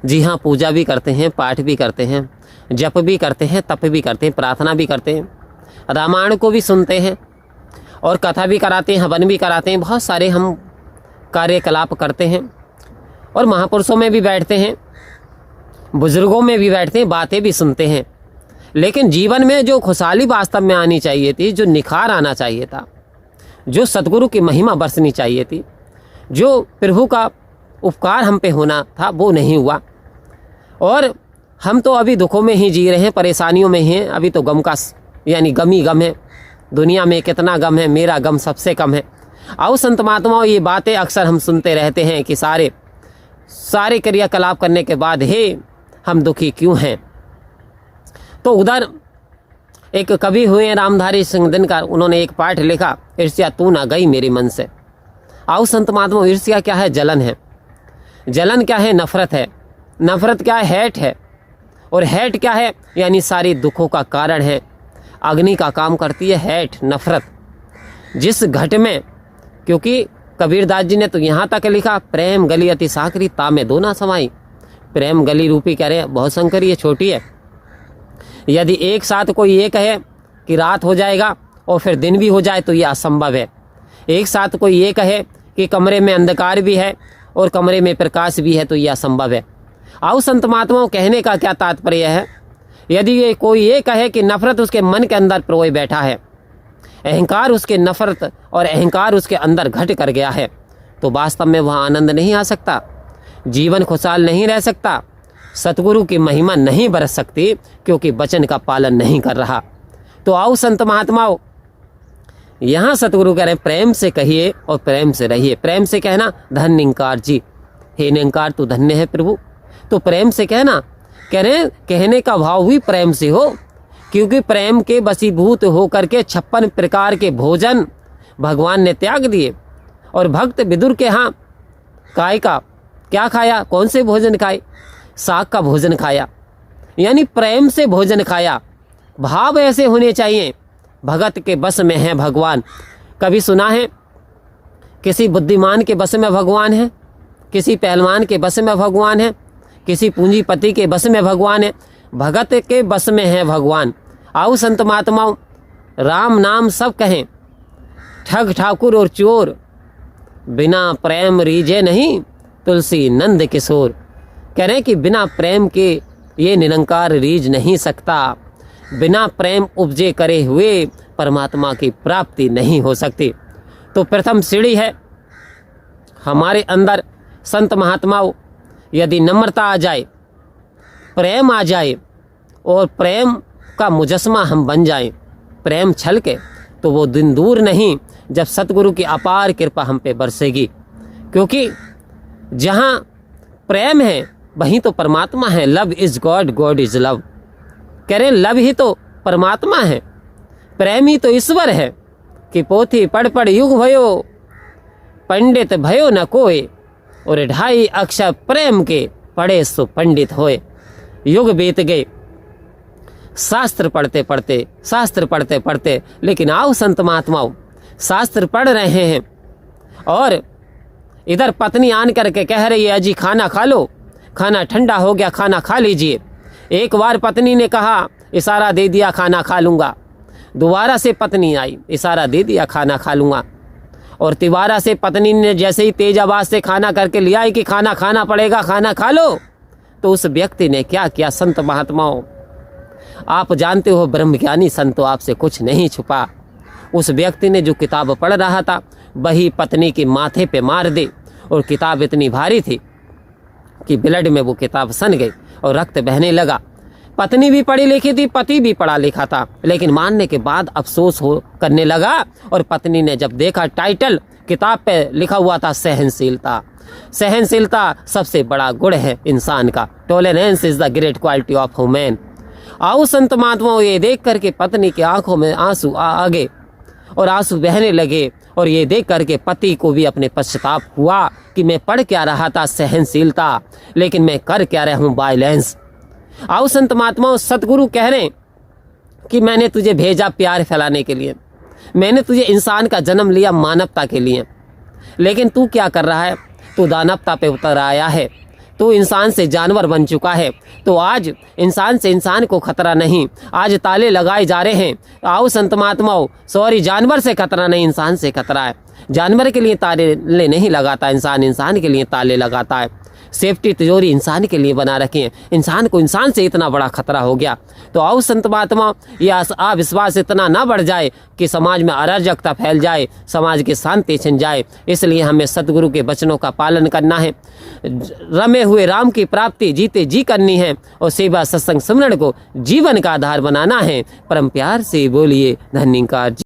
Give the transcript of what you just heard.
जी हाँ, पूजा भी करते हैं, पाठ भी करते हैं, जप भी करते हैं, तप भी करते हैं, प्रार्थना भी करते हैं, रामायण को भी सुनते हैं और कथा भी कराते हैं, हवन भी कराते हैं। बहुत सारे हम कार्यकलाप करते हैं और महापुरुषों में भी बैठते हैं, बुजुर्गों में भी बैठते हैं, बातें भी सुनते हैं। लेकिन जीवन में जो खुशहाली वास्तव में आनी चाहिए थी, जो निखार आना चाहिए था, जो सतगुरु की महिमा बरसनी चाहिए थी, जो प्रभु का उपकार हम पे होना था, वो नहीं हुआ। और हम तो अभी दुखों में ही जी रहे हैं, परेशानियों में हैं। अभी तो गम का यानी गम ही गम है। दुनिया में कितना गम है, मेरा गम सबसे कम है। आओ संत महात्माओं, ये बातें अक्सर हम सुनते रहते हैं कि सारे क्रियाकलाप करने के बाद हे हम दुखी क्यों हैं। तो उधर एक कवि हुए रामधारी सिंह दिनकर, उन्होंने एक पाठ लिखा, ईर्ष्या तू ना गई मेरे मन से। आओ संत महात्माओं, ईर्ष्या क्या है? जलन है। जलन क्या है? नफरत है। नफरत क्या है? हेट है। और हेट क्या है? यानी सारी दुखों का कारण है। अग्नि का काम करती है हेट, नफरत। जिस घट में, क्योंकि कबीरदास जी ने तो यहाँ तक लिखा, प्रेम गली अति साकरी तामे दो ना समाई। प्रेम गली रूपी कह रहे हैं बहुत संकरी है, छोटी है। यदि एक साथ कोई ये कहे कि रात हो जाएगा और फिर दिन भी हो जाए तो ये असंभव है। एक साथ कोई ये कहे कि कमरे में अंधकार भी है और कमरे में प्रकाश भी है तो ये असंभव है। आओ संत महात्माओं, कहने का क्या तात्पर्य है? यदि ये कोई ये कहे कि नफरत उसके मन के अंदर प्रोए बैठा है, अहंकार उसके नफरत और अहंकार उसके अंदर घट कर गया है, तो वास्तव में वहाँ आनंद नहीं आ सकता, जीवन खुशहाल नहीं रह सकता, सतगुरु की महिमा नहीं बरस सकती, क्योंकि वचन का पालन नहीं कर रहा। तो आओ संत महात्माओं, यहाँ सतगुरु कह रहे हैं प्रेम से कहिए और प्रेम से रहिए। प्रेम से कहना, धन निंकार जी, हे निंकार तू धन्य है प्रभु। तो प्रेम से कहना, कह रहे हैं कहने का भाव भी प्रेम से हो, क्योंकि प्रेम के बसीभूत होकर के 56 प्रकार के भोजन भगवान ने त्याग दिए। और भक्त विदुर के यहाँ काय का क्या खाया? कौन से भोजन खाए? साग का भोजन खाया, यानी प्रेम से भोजन खाया। भाव ऐसे होने चाहिए, भगत के बस में है भगवान। कभी सुना है किसी बुद्धिमान के बस में भगवान है, किसी पहलवान के बस में भगवान है, किसी पूंजीपति के बस में भगवान है? भगत के बस में है भगवान। आओ संत महात्माओं, राम नाम सब कहें, ठग ठाकुर और चोर, बिना प्रेम रीजे नहीं तुलसी नंद किशोर। कह रहे हैं कि बिना प्रेम के ये निरंकार रीझ नहीं सकता, बिना प्रेम उपजे करे हुए परमात्मा की प्राप्ति नहीं हो सकती। तो प्रथम सीढ़ी है हमारे अंदर संत महात्माओं, यदि नम्रता आ जाए, प्रेम आ जाए और प्रेम का मुजस्मा हम बन जाएं, प्रेम छल के, तो वो दिन दूर नहीं जब सतगुरु की अपार कृपा हम पे बरसेगी। क्योंकि जहाँ प्रेम है वहीं तो परमात्मा है। Love is God, God is love. कह रहे लव ही तो परमात्मा है, प्रेम ही तो ईश्वर है। कि पोथी पढ़ पढ़ युग भयो, पंडित भयो न कोय, और 2.5 अक्षर प्रेम के पढ़े सो पंडित होए। युग बीत गए शास्त्र पढ़ते पढ़ते, लेकिन आओ संत महात्माओं, शास्त्र पढ़ रहे हैं और इधर पत्नी आन करके कह रही है अजी खाना खा लो, खाना ठंडा हो गया, खाना खा लीजिए। एक बार पत्नी ने कहा, इशारा दे दिया, खाना खा लूँगा। दोबारा से पत्नी आई, इशारा दे दिया, खाना खा लूँगा। और तिबारा से पत्नी ने जैसे ही तेज आवाज़ से खाना करके लिया है कि खाना खाना पड़ेगा, खाना खा लो, तो उस व्यक्ति ने क्या किया? संत महात्माओं, आप जानते हो ब्रह्मज्ञानी संतो आपसे कुछ नहीं छुपा। उस व्यक्ति ने जो किताब पढ़ रहा था वही पत्नी के माथे पे मार दी, और किताब इतनी भारी थी कि ब्लड में वो किताब सन गई और रक्त बहने लगा। पत्नी भी पढ़ी लिखी थी, पति भी पढ़ा लिखा था, लेकिन मानने के बाद अफसोस हो करने लगा। और पत्नी ने जब देखा टाइटल किताब पे लिखा हुआ था सहनशीलता। सहनशीलता सबसे बड़ा गुण है इंसान का। Tolerance is the great quality of human. आओ संत महात्माओं, ये देख करके पत्नी की आंखों में आंसू आ गए और आंसू बहने लगे। और ये देख करके पति को भी अपने पश्चाताप हुआ कि मैं पढ़ क्या रहा था सहनशीलता, लेकिन मैं कर क्या रहा हूँ वायलेंस। आओ संत महात्माओं, सतगुरु कह रहे हैं कि मैंने तुझे भेजा प्यार फैलाने के लिए, मैंने तुझे इंसान का जन्म लिया मानवता के लिए, लेकिन तू क्या कर रहा है? तू दानवता पे उतर आया है, तो इंसान से जानवर बन चुका है। तो आज इंसान से इंसान को खतरा नहीं, आज ताले लगाए जा रहे हैं। आओ संत महात्माओं, सॉरी, जानवर से खतरा नहीं, इंसान से खतरा है। जानवर के लिए ताले नहीं लगाता इंसान, इंसान के लिए ताले लगाता है। सेफ्टी तिजोरी इंसान के लिए बना रखे हैं, इंसान को इंसान से इतना बड़ा खतरा हो गया। तो आओ संत महात्मा, यह अविश्वास इतना ना बढ़ जाए कि समाज में अराजकता फैल जाए, समाज की शांति छिन जाए। इसलिए हमें सतगुरु के वचनों का पालन करना है, रमे हुए राम की प्राप्ति जीते जी करनी है और सेवा सत्संग सिमरन को जीवन का आधार बनाना है। परम प्यार से बोलिए धन्यकार।